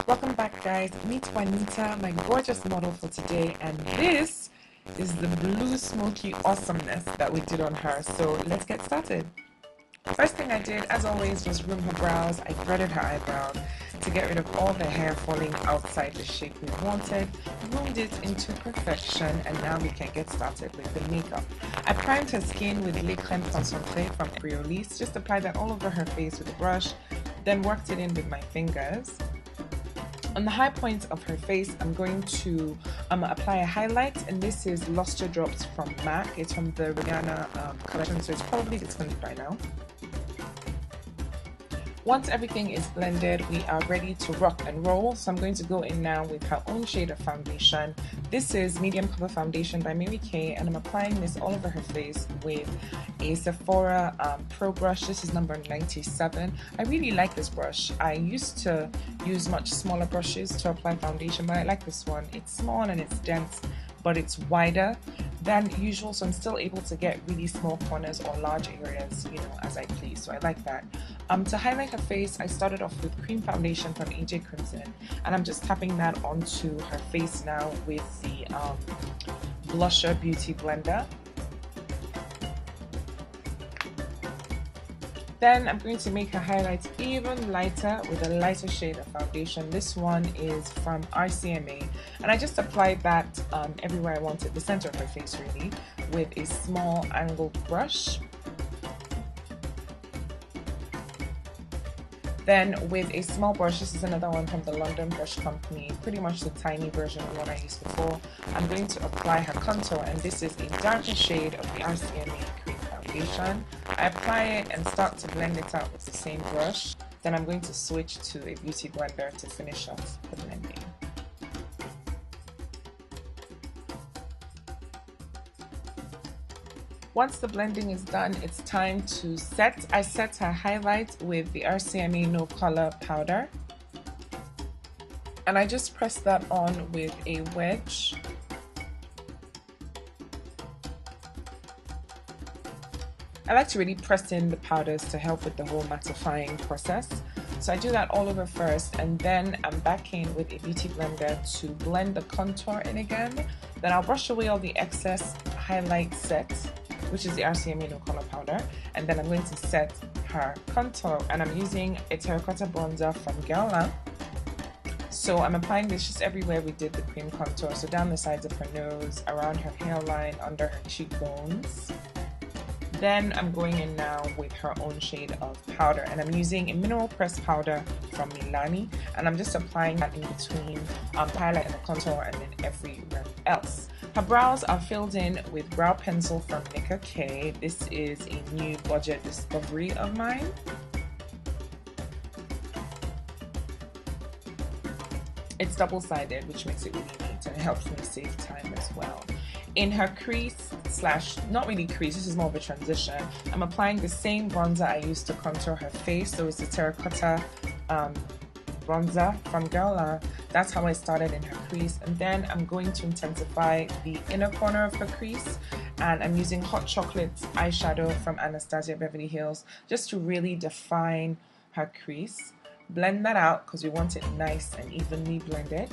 Welcome back, guys. Meet Juanita, my gorgeous model for today, and this is the blue smoky awesomeness that we did on her. So let's get started. First thing I did, as always, was room her brows. I threaded her eyebrows to get rid of all the hair falling outside the shape we wanted, roomed it into perfection, and now we can get started with the makeup. I primed her skin with Le Crème Concentré from Beverly. Just applied that all over her face with a brush, then worked it in with my fingers. On the high points of her face, I'm going to apply a highlight, and this is Lustre Drops from MAC. It's from the Rihanna collection, so it's probably disponible by now. Once everything is blended, we are ready to rock and roll. So I'm going to go in now with her own shade of foundation. This is Medium Cover Foundation by Mary Kay, and I'm applying this all over her face with a Sephora Pro brush. This is number 97. I really like this brush. I used to use much smaller brushes to apply foundation, but I like this one. It's small and it's dense, but it's wider than usual, so I'm still able to get really small corners or large areas, you know, as I please. So I like that. To highlight her face, I started off with cream foundation from AJ Crimson, and I'm just tapping that onto her face now with the Blusher Beauty Blender. Then I'm going to make her highlights even lighter with a lighter shade of foundation. This one is from RCMA, and I just applied that everywhere I wanted, the center of her face really, with a small angled brush. Then with a small brush, this is another one from the London Brush Company, pretty much the tiny version of what I used before, I'm going to apply her contour, and this is a darker shade of the RCMA Cream Foundation. I apply it and start to blend it out with the same brush. Then I'm going to switch to a beauty blender to finish off the blending. Once the blending is done, it's time to set. I set her highlight with the RCMA No Color powder, and I just press that on with a wedge. I like to really press in the powders to help with the whole mattifying process. So I do that all over first, and then I'm back in with a beauty blender to blend the contour in again. Then I'll brush away all the excess highlight set, which is the RCMA No Color powder, and then I'm going to set her contour, and I'm using a terracotta bronzer from Guerlin. So I'm applying this just everywhere we did the cream contour, so down the sides of her nose, around her hairline, under her cheekbones. Then I'm going in now with her own shade of powder, and I'm using a mineral press powder from Milani, and I'm just applying that in between the highlight and the contour, and then everywhere else. Her brows are filled in with brow pencil from NYX Eyeshadow Base. This is a new budget discovery of mine. It's double-sided, which makes it really neat, and it helps me save time as well. In her crease slash, not really crease, this is more of a transition, I'm applying the same bronzer I used to contour her face. So it's the Terracotta bronzer from Guerlin. That's how I started in her crease, and then I'm going to intensify the inner corner of her crease, and I'm using Hot Chocolate eyeshadow from Anastasia Beverly Hills just to really define her crease. Blend that out because we want it nice and evenly blended.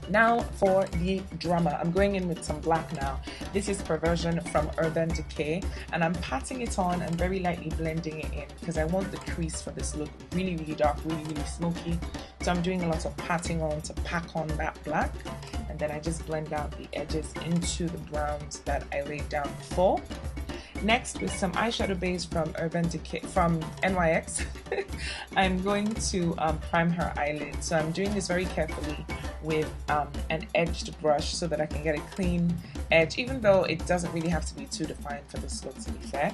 Now for the drama, I'm going in with some black now. This is Perversion from Urban Decay, and I'm patting it on and very lightly blending it in because I want the crease for this look really, really dark, really, really smoky. So I'm doing a lot of patting on to pack on that black, and then I just blend out the edges into the browns that I laid down before. Next, with some eyeshadow base from NYX, I'm going to prime her eyelid. So I'm doing this very carefully with an edged brush so that I can get a clean edge, even though it doesn't really have to be too defined for this look, to be fair.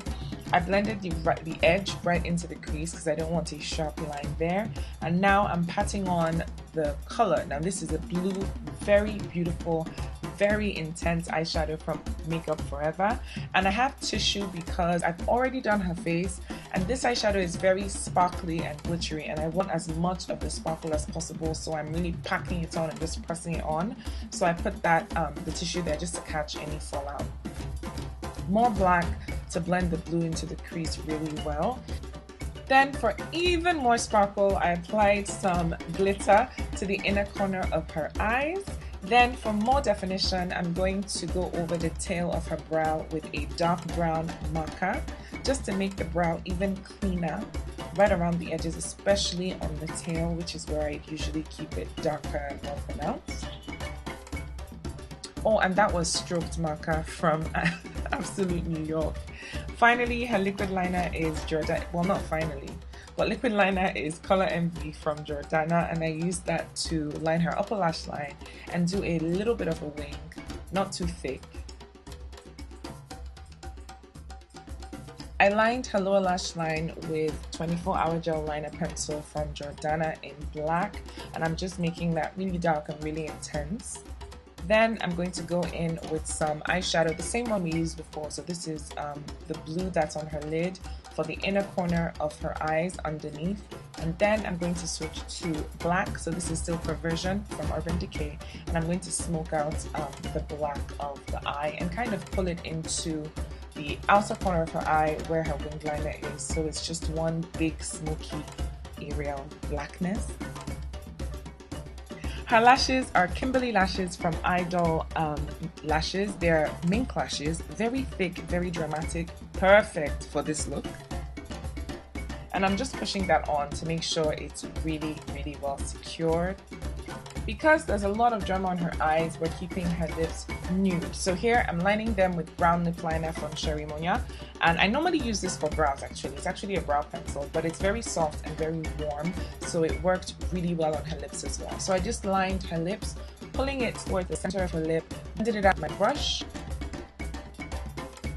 I blended the edge right into the crease because I don't want a sharp line there. And now I'm patting on the color. Now this is a blue, very beautiful, very intense eyeshadow from Makeup Forever, and I have tissue because I've already done her face, and this eyeshadow is very sparkly and glittery, and I want as much of the sparkle as possible, so I'm really packing it on and just pressing it on. So I put that the tissue there just to catch any fallout. More black to blend the blue into the crease really well. Then for even more sparkle, I applied some glitter to the inner corner of her eyes. Then for more definition, I'm going to go over the tail of her brow with a dark brown marker just to make the brow even cleaner right around the edges, especially on the tail, which is where I usually keep it darker and more pronounced. Oh, and that was stroked marker from Absolute New York. Finally, her liquid liner is Jordana. Well, not finally, but liquid liner is Color Envy from Jordana, and I used that to line her upper lash line and do a little bit of a wing, not too thick. I lined her lower lash line with 24-hour gel liner pencil from Jordana in black, and I'm just making that really dark and really intense. Then I'm going to go in with some eyeshadow, the same one we used before. So this is the blue that's on her lid for the inner corner of her eyes underneath. And then I'm going to switch to black. So this is still Perversion from Urban Decay. And I'm going to smoke out the black of the eye and kind of pull it into the outer corner of her eye where her winged liner is. So it's just one big smoky area of blackness. Her lashes are Kimberly lashes from Idol Lashes. They're MINK lashes, very thick, very dramatic, perfect for this look. And I'm just pushing that on to make sure it's really, really well secured. Because there's a lot of drama on her eyes, we're keeping her lips nude. So here I'm lining them with brown lip liner from Cherimonya. And I normally use this for brows actually. It's actually a brow pencil, but it's very soft and very warm. So it worked really well on her lips as well. So I just lined her lips, pulling it toward the center of her lip, blended it out with my brush.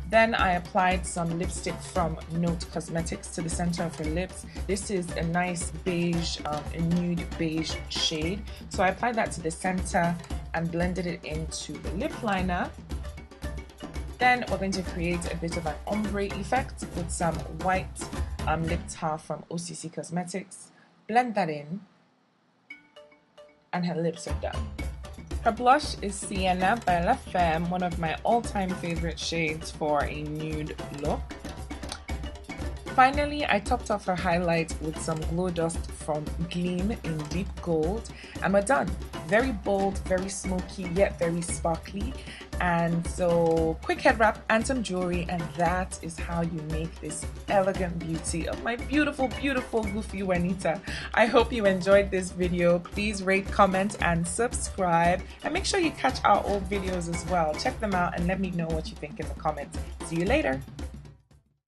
Then I applied some lipstick from Note Cosmetics to the center of her lips. This is a nice beige, a nude beige shade. So I applied that to the center and blended it into the lip liner. Then we're going to create a bit of an ombre effect with some white lip tar from OCC Cosmetics. Blend that in, and her lips are done. Her blush is Sienna by Femme, one of my all-time favorite shades for a nude look. Finally, I topped off her highlight with some glow dust from Gleam in deep gold, and we're done. Very bold, very smoky, yet very sparkly. And so, quick head wrap and some jewelry, and that is how you make this elegant beauty of my beautiful, beautiful, goofy Juanita. I hope you enjoyed this video. Please rate, comment, and subscribe. And make sure you catch our old videos as well. Check them out and let me know what you think in the comments. See you later.